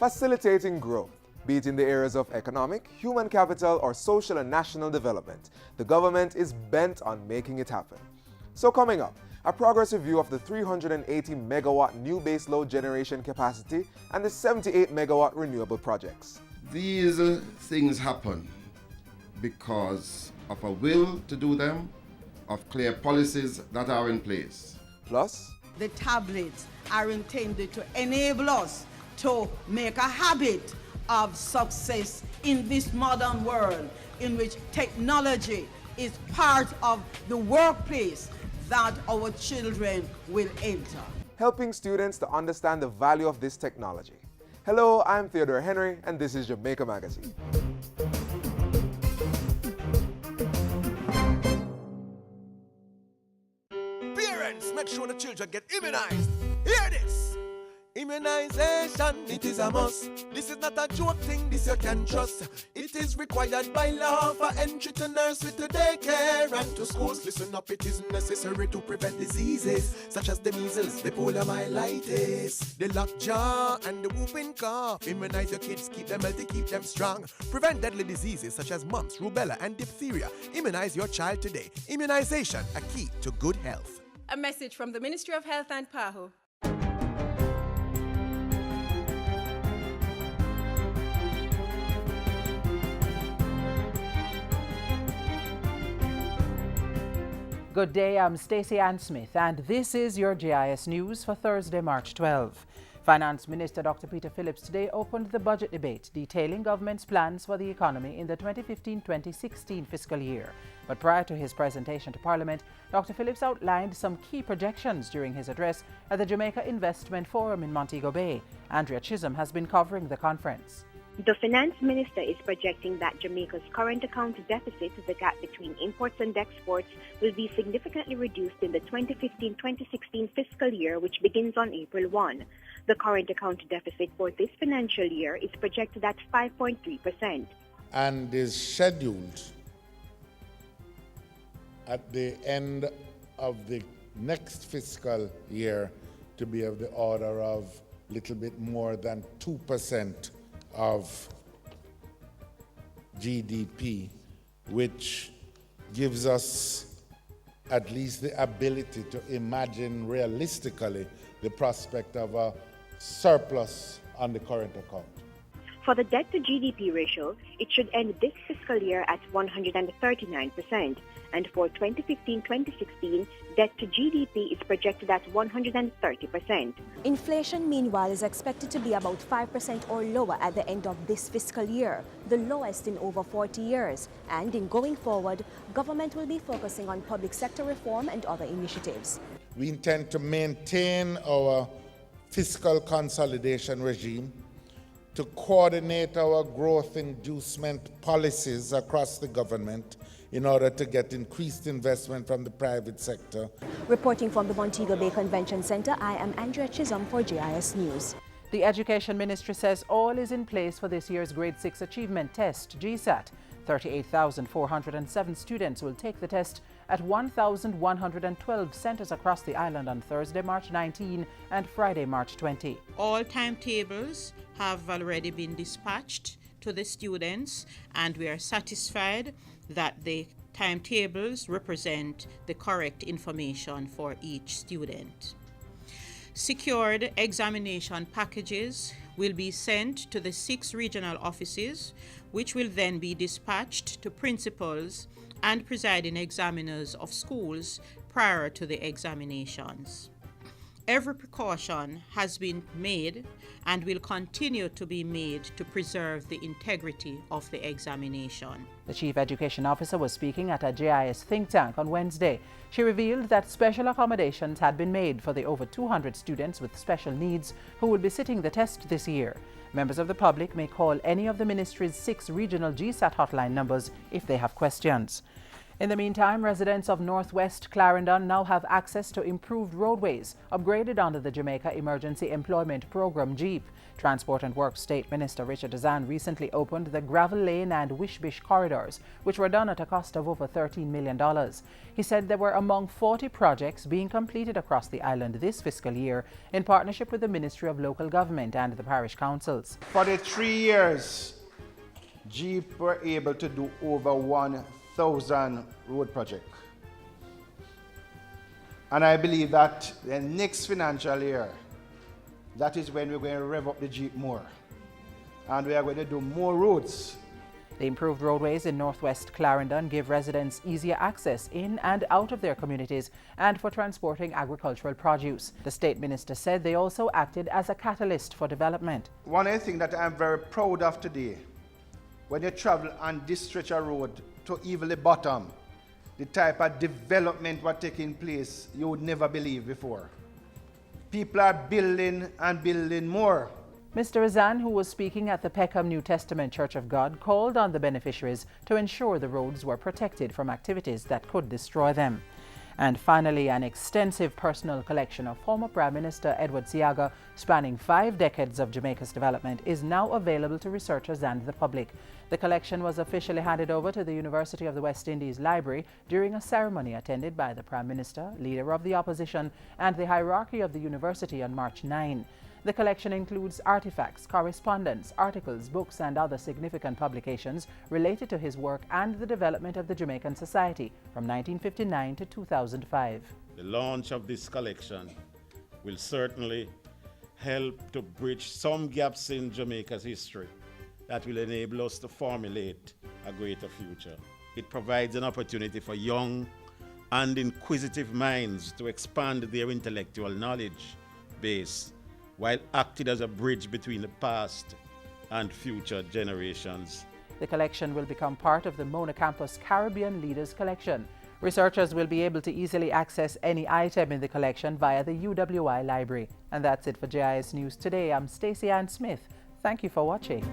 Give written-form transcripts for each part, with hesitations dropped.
facilitating growth, be it in the areas of economic, human capital, or social and national development. The government is bent on making it happen. So coming up, a progress review of the 380 megawatt new baseload generation capacity and the 78 megawatt renewable projects. These things happen because of a will to do them, of clear policies that are in place. Plus, the tablets are intended to enable us to make a habit of success in this modern world in which technology is part of the workplace that our children will enter. helping students to understand the value of this technology. Hello, I'm Theodore Henry, and this is Jamaica Magazine. Parents, make sure the children get immunized. Hear this! Immunization, it is a must. This is not a joke thing, this you can trust. It is required by law for entry to nursery, to daycare and to schools. Listen up, it is necessary to prevent diseases such as the measles, the poliomyelitis, the lockjaw and the whooping cough. Immunize your kids, keep them healthy, keep them strong. Prevent deadly diseases such as mumps, rubella and diphtheria. Immunize your child today. Immunization, a key to good health. A message from the Ministry of Health and PAHO. Good day, I'm Stacey Ann Smith, and this is your GIS News for Thursday, March 12. Finance Minister Dr. Peter Phillips today opened the budget debate, detailing government's plans for the economy in the 2015-2016 fiscal year. But prior to his presentation to Parliament, Dr. Phillips outlined some key projections during his address at the Jamaica Investment Forum in Montego Bay. Andrea Chisholm has been covering the conference. The finance minister is projecting that Jamaica's current account deficit, the gap between imports and exports, will be significantly reduced in the 2015-2016 fiscal year, which begins on April 1. The current account deficit for this financial year is projected at 5.3%. And is scheduled at the end of the next fiscal year to be of the order of a little bit more than 2% of GDP, which gives us at least the ability to imagine realistically the prospect of a surplus on the current account. For the debt to GDP ratio, it should end this fiscal year at 139%, and for 2015-2016, debt to GDP is projected at 130%. Inflation, meanwhile, is expected to be about 5% or lower at the end of this fiscal year, the lowest in over 40 years. And in going forward, government will be focusing on public sector reform and other initiatives. We intend to maintain our fiscal consolidation regime, to coordinate our growth inducement policies across the government in order to get increased investment from the private sector. Reporting from the Montego Bay Convention Center, I am Andrea Chisholm for GIS News. The Education Ministry says all is in place for this year's Grade 6 Achievement Test, GSAT. 38,407 students will take the test at 1,112 centers across the island on Thursday, March 19 and Friday, March 20. All timetables have already been dispatched to the students, and we are satisfied that the timetables represent the correct information for each student. Secured examination packages will be sent to the 6 regional offices, which will then be dispatched to principals and presiding examiners of schools prior to the examinations. Every precaution has been made and will continue to be made to preserve the integrity of the examination. The Chief Education Officer was speaking at a GIS think tank on Wednesday. She revealed that special accommodations had been made for the over 200 students with special needs who will be sitting the test this year. Members of the public may call any of the ministry's 6 regional GSAT hotline numbers if they have questions. In the meantime, residents of Northwest Clarendon now have access to improved roadways, upgraded under the Jamaica Emergency Employment Program, JEEP. Transport and Works State Minister Richard Azan recently opened the Gravel Lane and Wishbish corridors, which were done at a cost of over $13 million. He said they were among 40 projects being completed across the island this fiscal year in partnership with the Ministry of Local Government and the parish councils. For the 3 years, JEEP were able to do over 1,000 road projects. And I believe that the next financial year, that is when we're going to rev up the JEEP more. And we are going to do more roads. The improved roadways in Northwest Clarendon give residents easier access in and out of their communities and for transporting agricultural produce. The State Minister said they also acted as a catalyst for development. One of the things that I'm very proud of today, when you travel on this stretch of road to even the bottom, the type of development was taking place you would never believe before. People are building and building more. Mr. Azan, who was speaking at the Peckham New Testament Church of God, called on the beneficiaries to ensure the roads were protected from activities that could destroy them. And finally, an extensive personal collection of former Prime Minister Edward Seaga, spanning 5 decades of Jamaica's development, is now available to researchers and the public. The collection was officially handed over to the University of the West Indies Library during a ceremony attended by the Prime Minister, Leader of the Opposition, and the hierarchy of the university on March 9. The collection includes artifacts, correspondence, articles, books, and other significant publications related to his work and the development of the Jamaican society from 1959 to 2005. The launch of this collection will certainly help to bridge some gaps in Jamaica's history that will enable us to formulate a greater future. It provides an opportunity for young and inquisitive minds to expand their intellectual knowledge base while acting as a bridge between the past and future generations. The collection will become part of the Mona Campus Caribbean Leaders Collection. Researchers will be able to easily access any item in the collection via the UWI library. And that's it for JIS News Today. I'm Stacey Ann Smith. Thank you for watching.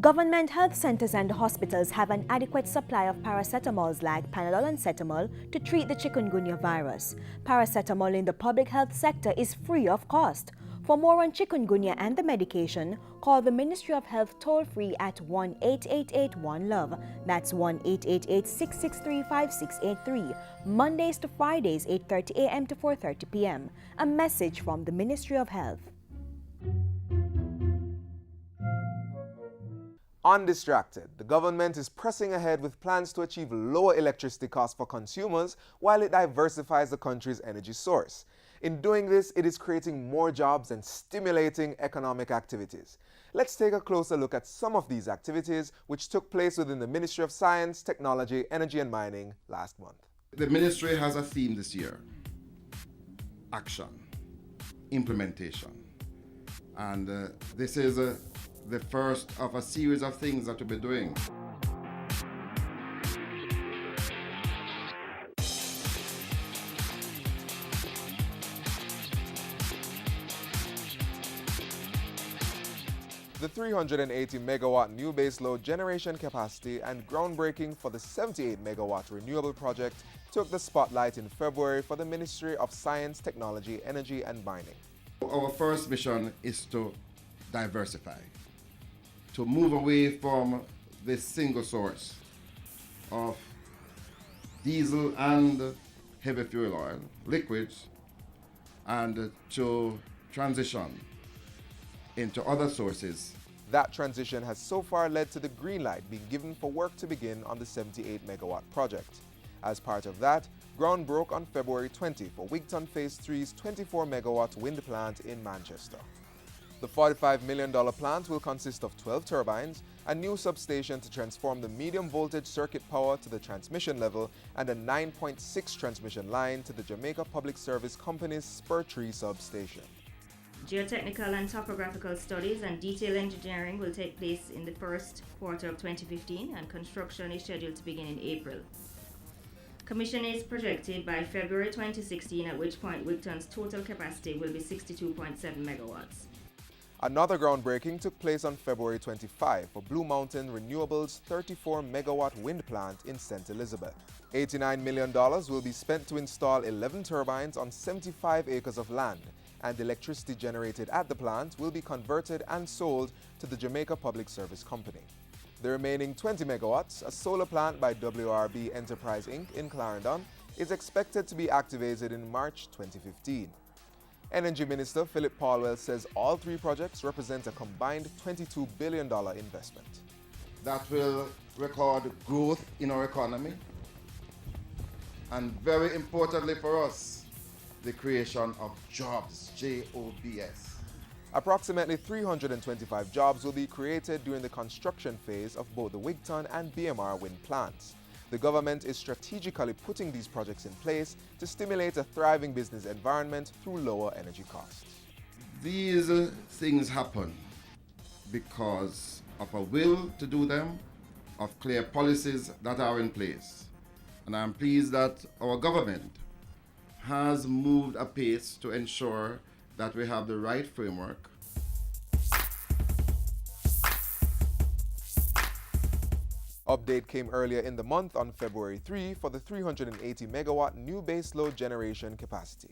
Government health centers and hospitals have an adequate supply of paracetamols like Panadol and Cetamol to treat the chikungunya virus. Paracetamol in the public health sector is free of cost. For more on chikungunya and the medication, call the Ministry of Health toll-free at 1-888-1-LOVE. That's 1-888-663-5683. Mondays to Fridays, 8:30 a.m. to 4:30 p.m. A message from the Ministry of Health. Undistracted, the government is pressing ahead with plans to achieve lower electricity costs for consumers while it diversifies the country's energy source. In doing this, it is creating more jobs and stimulating economic activities. Let's take a closer look at some of these activities which took place within the Ministry of Science, Technology, Energy and Mining last month. The ministry has a theme this year: action, implementation. And this is the first of a series of things that we'll be doing. The 380 megawatt new baseload generation capacity and groundbreaking for the 78 megawatt renewable project took the spotlight in February for the Ministry of Science, Technology, Energy and Mining. Our first mission is to diversify, to move away from this single source of diesel and heavy fuel oil, liquids, and to transition into other sources. That transition has so far led to the green light being given for work to begin on the 78 megawatt project. As part of that, ground broke on February 20 for Wigton Phase 3's 24 megawatt wind plant in Manchester. The $45 million plant will consist of 12 turbines, a new substation to transform the medium voltage circuit power to the transmission level, and a 9.6 transmission line to the Jamaica Public Service Company's Spur 3 substation. Geotechnical and topographical studies and detail engineering will take place in the first quarter of 2015, and construction is scheduled to begin in April. Commission is projected by February 2016, at which point Wigton's total capacity will be 62.7 megawatts. Another groundbreaking took place on February 25 for Blue Mountain Renewables' 34-megawatt wind plant in St. Elizabeth. $89 million will be spent to install 11 turbines on 75 acres of land, and the electricity generated at the plant will be converted and sold to the Jamaica Public Service Company. The remaining 20 megawatts, a solar plant by WRB Enterprise Inc. in Clarendon, is expected to be activated in March 2015. Energy Minister Philip Paulwell says all three projects represent a combined $22 billion investment. That will record growth in our economy, and very importantly for us, the creation of jobs, J-O-B-S. Approximately 325 jobs will be created during the construction phase of both the Wigton and BMR wind plants. The government is strategically putting these projects in place to stimulate a thriving business environment through lower energy costs. These things happen because of a will to do them, of clear policies that are in place. And I'm pleased that our government has moved apace to ensure that we have the right framework. Update came earlier in the month on February 3 for the 380 megawatt new baseload generation capacity.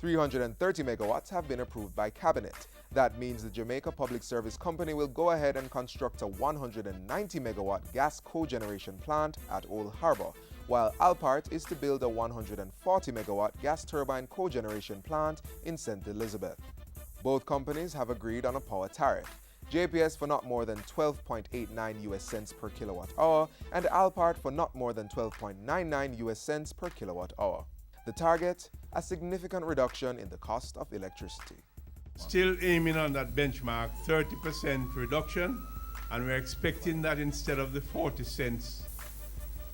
330 megawatts have been approved by Cabinet. That means the Jamaica Public Service Company will go ahead and construct a 190 megawatt gas cogeneration plant at Old Harbour, while Alpart is to build a 140 megawatt gas turbine cogeneration plant in St. Elizabeth. Both companies have agreed on a power tariff. JPS for not more than 12.89 US cents per kilowatt hour, and Alpart for not more than 12.99 US cents per kilowatt hour. The target, a significant reduction in the cost of electricity. Still aiming on that benchmark 30% reduction, and we're expecting that instead of the 40 cents,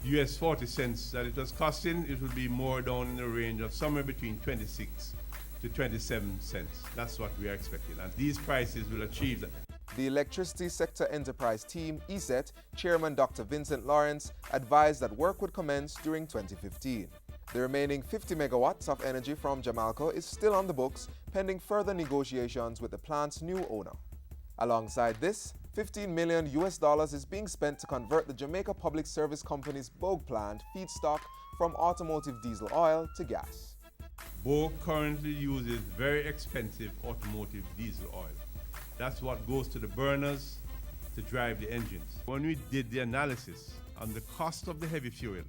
US 40 cents that it was costing, it will be more down in the range of somewhere between 26 to 27 cents. That's what we are expecting, and these prices will achieve that. The Electricity Sector Enterprise Team, ESET, Chairman Dr. Vincent Lawrence, advised that work would commence during 2015. The remaining 50 megawatts of energy from Jamalco is still on the books, pending further negotiations with the plant's new owner. Alongside this, $15 million is being spent to convert the Jamaica Public Service Company's Bogue plant feedstock from automotive diesel oil to gas. Bogue currently uses very expensive automotive diesel oil. That's what goes to the burners to drive the engines. When we did the analysis on the cost of the heavy fuel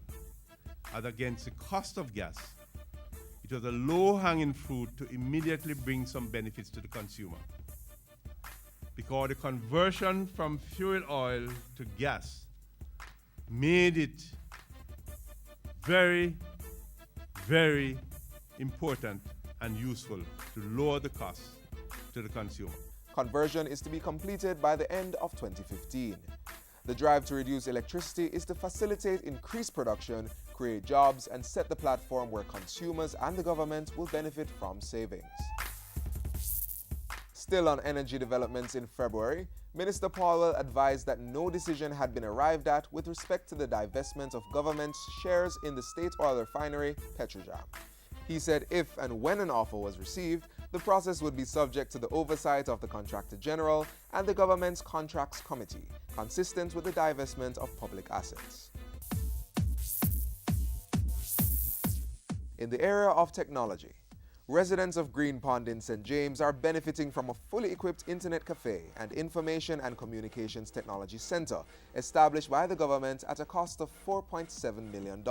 as against the cost of gas, it was a low-hanging fruit to immediately bring some benefits to the consumer. Because the conversion from fuel oil to gas made it very, very important and useful to lower the cost to the consumer. Conversion is to be completed by the end of 2015. The drive to reduce electricity is to facilitate increased production, create jobs, and set the platform where consumers and the government will benefit from savings. Still on energy developments in February, Minister Paulwell advised that no decision had been arrived at with respect to the divestment of government's shares in the state oil refinery, Petrojam. He said if and when an offer was received, the process would be subject to the oversight of the Contractor General and the government's Contracts Committee, consistent with the divestment of public assets. In the area of technology, residents of Green Pond in St. James are benefiting from a fully equipped internet cafe and information and communications technology center established by the government at a cost of $4.7 million.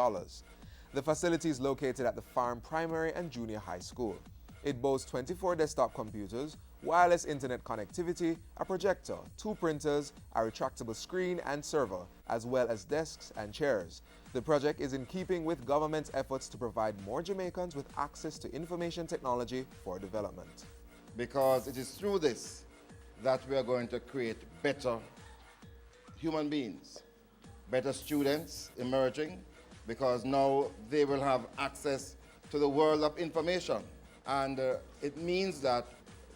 The facility is located at the Farm Primary and Junior High School. It boasts 24 desktop computers, wireless internet connectivity, a projector, 2 printers, a retractable screen and server, as well as desks and chairs. The project is in keeping with government's efforts to provide more Jamaicans with access to information technology for development. Because it is through this that we are going to create better human beings, better students emerging, because now they will have access to the world of information. And it means that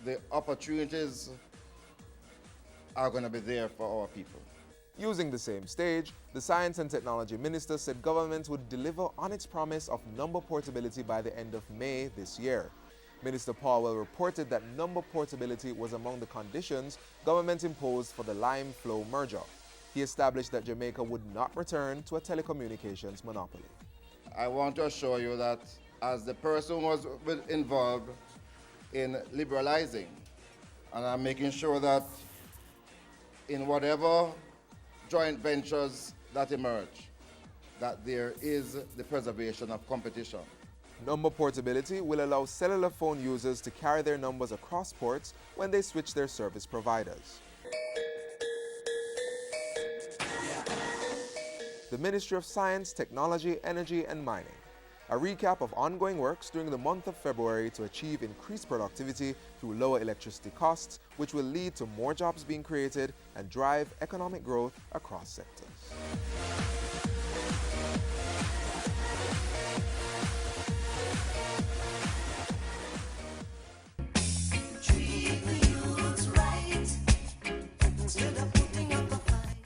the opportunities are going to be there for our people. Using the same stage, the Science and Technology Minister said government would deliver on its promise of number portability by the end of May this year. Minister Powell reported that number portability was among the conditions government imposed for the Lime Flow merger. He established that Jamaica would not return to a telecommunications monopoly. I want to assure you that as the person who was involved in liberalizing, and I'm making sure that in whatever joint ventures that emerge, that there is the preservation of competition. Number portability will allow cellular phone users to carry their numbers across ports when they switch their service providers. The Ministry of Science, Technology, Energy and Mining. A recap of ongoing works during the month of February to achieve increased productivity through lower electricity costs, which will lead to more jobs being created and drive economic growth across sectors.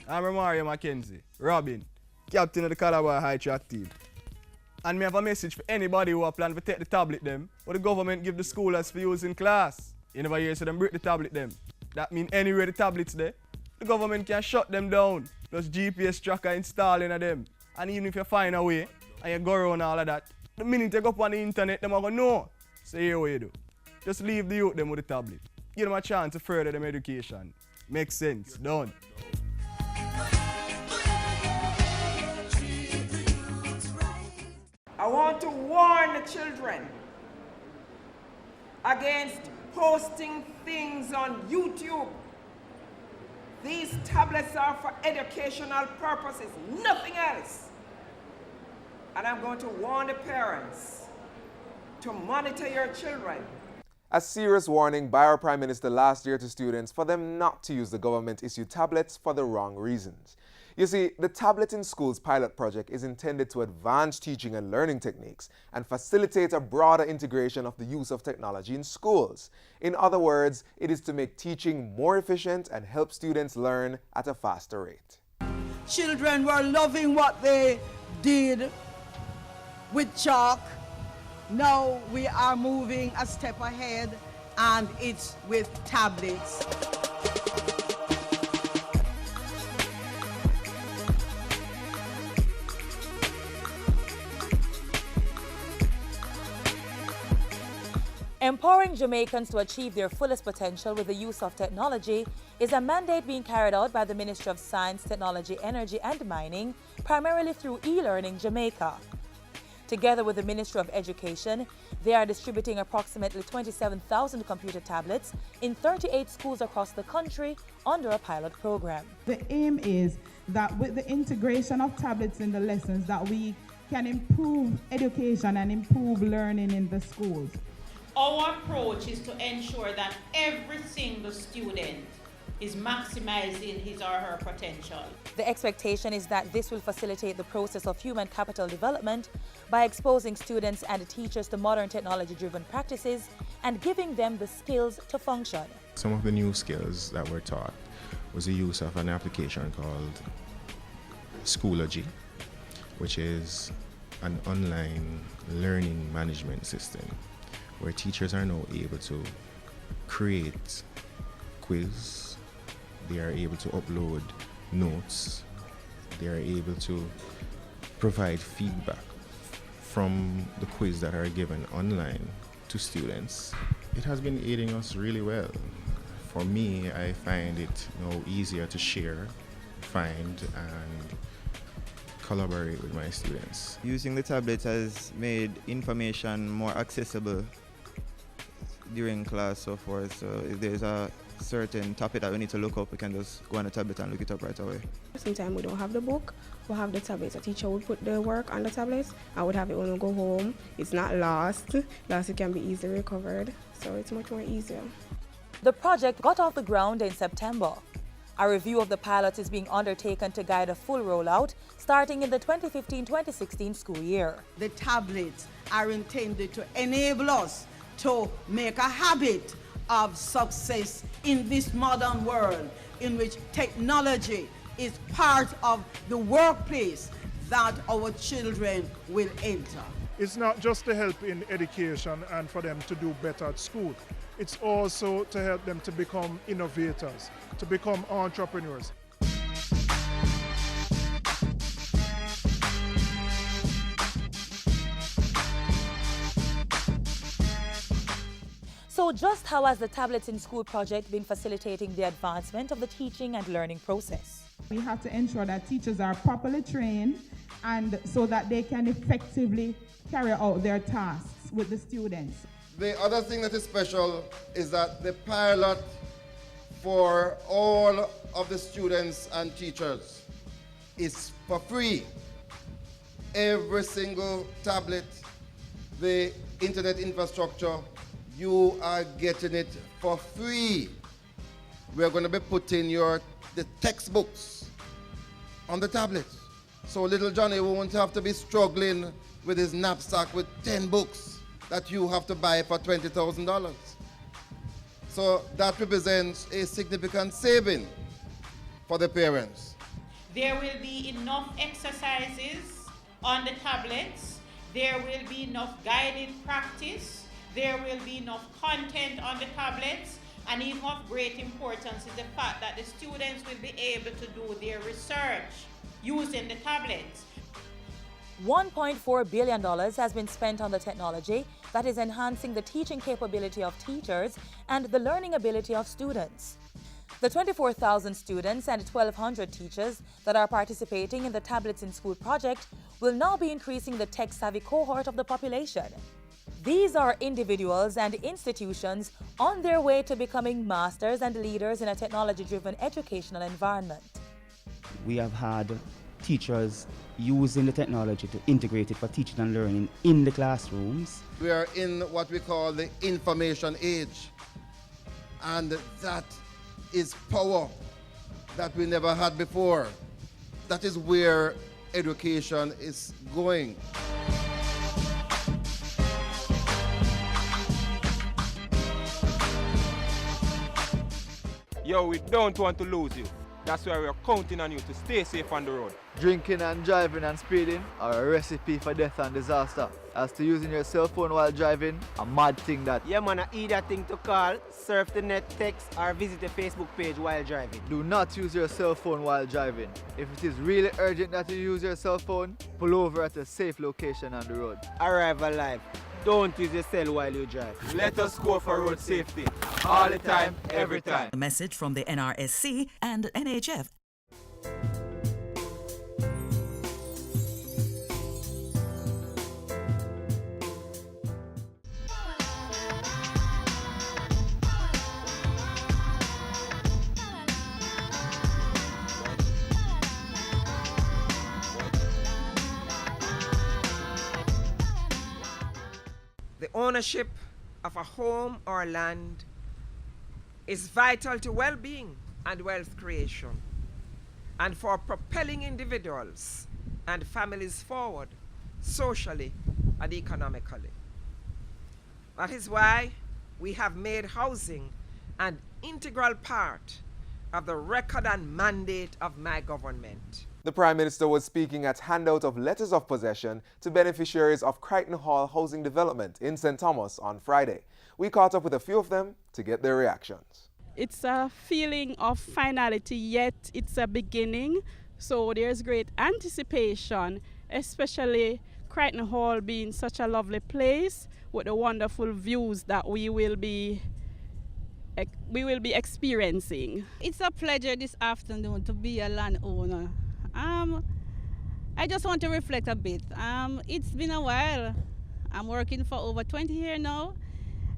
I'm Mario Mackenzie, Robin, captain of the Calabar High Track team. And me have a message for anybody who are planning to take the tablet them, or the government give the schoolers for use in class. You never hear so them break the tablet them. That mean anywhere the tablets there, the government can shut them down. Plus GPS tracker installing of them. And even if you find a way, and you go around all of that, the minute you go up on the internet, them are going to know. So here what you do. Just leave the youth them with the tablet. Give them a chance to further them education. Makes sense, done. I want to warn the children against posting things on YouTube. These tablets are for educational purposes, nothing else. And I'm going to warn the parents to monitor your children. A serious warning by our Prime Minister last year to students for them not to use the government-issued tablets for the wrong reasons. You see, the Tablet in Schools pilot project is intended to advance teaching and learning techniques and facilitate a broader integration of the use of technology in schools. In other words, it is to make teaching more efficient and help students learn at a faster rate. Children were loving what they did with chalk. Now we are moving a step ahead, and it's with tablets. Empowering Jamaicans to achieve their fullest potential with the use of technology is a mandate being carried out by the Ministry of Science, Technology, Energy and Mining, primarily through e-learning Jamaica. Together with the Ministry of Education, they are distributing approximately 27,000 computer tablets in 38 schools across the country under a pilot program. The aim is that with the integration of tablets in the lessons that we can improve education and improve learning in the schools. Our approach is to ensure that every single student is maximizing his or her potential. The expectation is that this will facilitate the process of human capital development by exposing students and teachers to modern technology-driven practices and giving them the skills to function. Some of the new skills that were taught was the use of an application called Schoology, which is an online learning management system where teachers are now able to create quiz, they are able to upload notes, they are able to provide feedback from the quiz that are given online to students. It has been aiding us really well. For me, I find it now easier to share, find, and collaborate with my students. Using the tablets has made information more accessible during class, so forth. So if there's a certain topic that we need to look up, we can just go on the tablet and look it up right away. Sometimes we don't have the book, we have the tablets. A teacher would put the work on the tablets. I would have it when we go home. It's not lost. It can be easily recovered, so it's much more easier. The project got off the ground in September. A review of the pilot is being undertaken to guide a full rollout starting in the 2015-2016 school year. The tablets are intended to enable us to make a habit of success in this modern world in which technology is part of the workplace that our children will enter. It's not just to help in education and for them to do better at school. It's also to help them to become innovators, to become entrepreneurs. So just how has the Tablets in School project been facilitating the advancement of the teaching and learning process? We have to ensure that teachers are properly trained and so that they can effectively carry out their tasks with the students. The other thing that is special is that the pilot for all of the students and teachers is for free. Every single tablet, the internet infrastructure, you are getting it for free. We're going to be putting the textbooks on the tablets. So little Johnny won't have to be struggling with his knapsack with 10 books that you have to buy for $20,000. So that represents a significant saving for the parents. There will be enough exercises on the tablets. There will be enough guided practice. There will be enough content on the tablets. And even of great importance is the fact that the students will be able to do their research using the tablets. $1.4 billion has been spent on the technology that is enhancing the teaching capability of teachers and the learning ability of students. The 24,000 students and 1,200 teachers that are participating in the Tablets in School project will now be increasing the tech-savvy cohort of the population. These are individuals and institutions on their way to becoming masters and leaders in a technology-driven educational environment. We have had teachers using the technology to integrate it for teaching and learning in the classrooms. We are in what we call the information age, and that is power that we never had before. That is where education is going. Yo, we don't want to lose you. That's why we're counting on you to stay safe on the road. Drinking and driving and speeding are a recipe for death and disaster. As to using your cell phone while driving, a mad thing that. Yeah man, either thing to call, surf the net, text or visit the Facebook page while driving. Do not use your cell phone while driving. If it is really urgent that you use your cell phone, pull over at a safe location on the road. Arrive alive. Don't use your cell while you drive. Let us go for road safety. All the time, every time. A message from the NRSC and NHF. The ownership of a home or land is vital to well-being and wealth creation, and for propelling individuals and families forward socially and economically. That is why we have made housing an integral part of the record and mandate of my government. The Prime Minister was speaking at handout of letters of possession to beneficiaries of Crichton Hall Housing Development in St. Thomas on Friday. We caught up with a few of them to get their reactions. It's a feeling of finality, yet it's a beginning. So there's great anticipation, especially Crichton Hall being such a lovely place with the wonderful views that we will be experiencing. It's a pleasure this afternoon to be a landowner. I just want to reflect a bit. It's been a while. I'm working for over 20 years now,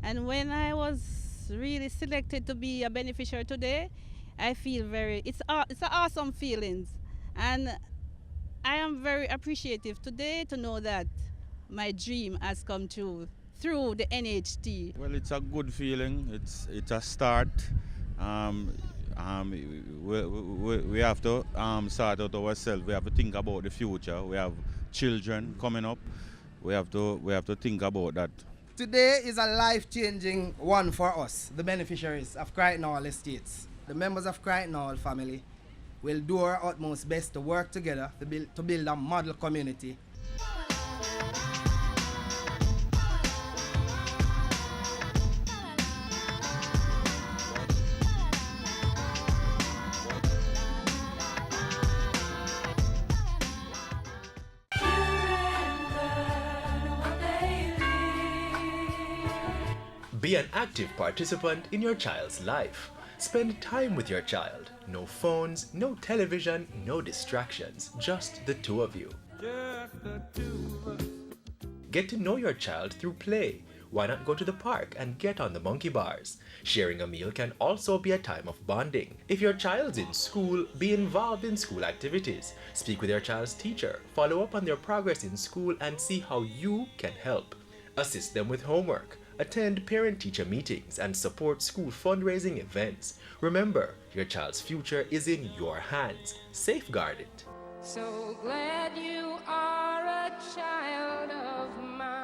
and when I was really selected to be a beneficiary today, I feel it's an awesome feeling, and I am very appreciative today to know that my dream has come true through the NHT. Well, it's a good feeling. It's a start. We have to sort out ourselves. We have to think about the future. We have children coming up. We have to think about that. Today is a life-changing one for us, the beneficiaries of Crichton Hall Estates, the members of Crichton Hall family. We'll do our utmost best to work together to build a model community. Be an active participant in your child's life. Spend time with your child. No phones, no television, no distractions, just the two of you. Get to know your child through play. Why not go to the park and get on the monkey bars? Sharing a meal can also be a time of bonding. If your child's in school, be involved in school activities. Speak with your child's teacher, follow up on their progress in school, and see how you can help. Assist them with homework. Attend parent-teacher meetings and support school fundraising events. Remember, your child's future is in your hands. Safeguard it. So glad you are a child of mine.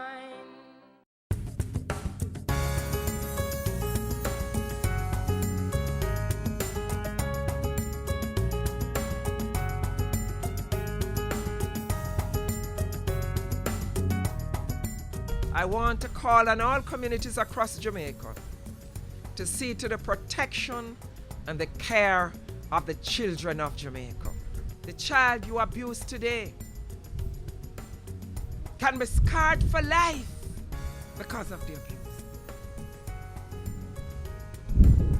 I want to call on all communities across Jamaica to see to the protection and the care of the children of Jamaica. The child you abuse today can be scarred for life because of the abuse.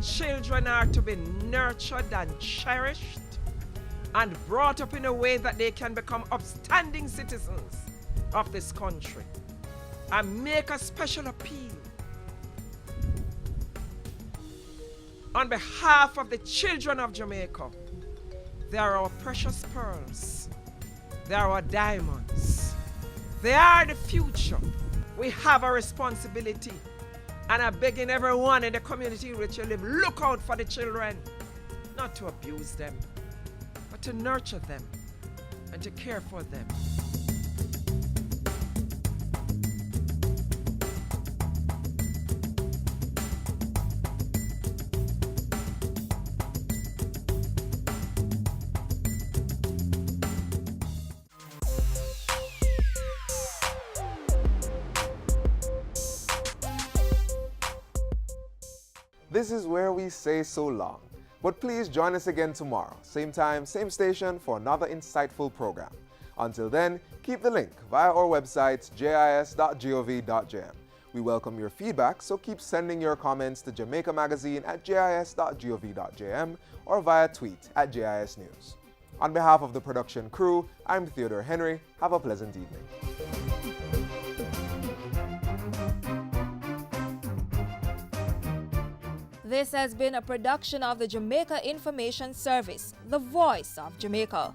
Children are to be nurtured and cherished and brought up in a way that they can become upstanding citizens of this country. I make a special appeal on behalf of the children of Jamaica. They are our precious pearls. They are our diamonds. They are the future. We have a responsibility, and I'm begging everyone in the community in which you live, look out for the children, not to abuse them, but to nurture them and to care for them. This is where we say so long. But please join us again tomorrow, same time, same station, for another insightful program. Until then, keep the link via our website, jis.gov.jm. We welcome your feedback, so keep sending your comments to Jamaica Magazine at jis.gov.jm or via tweet at JIS News. On behalf of the production crew, I'm Theodore Henry. Have a pleasant evening. This has been a production of the Jamaica Information Service, the voice of Jamaica.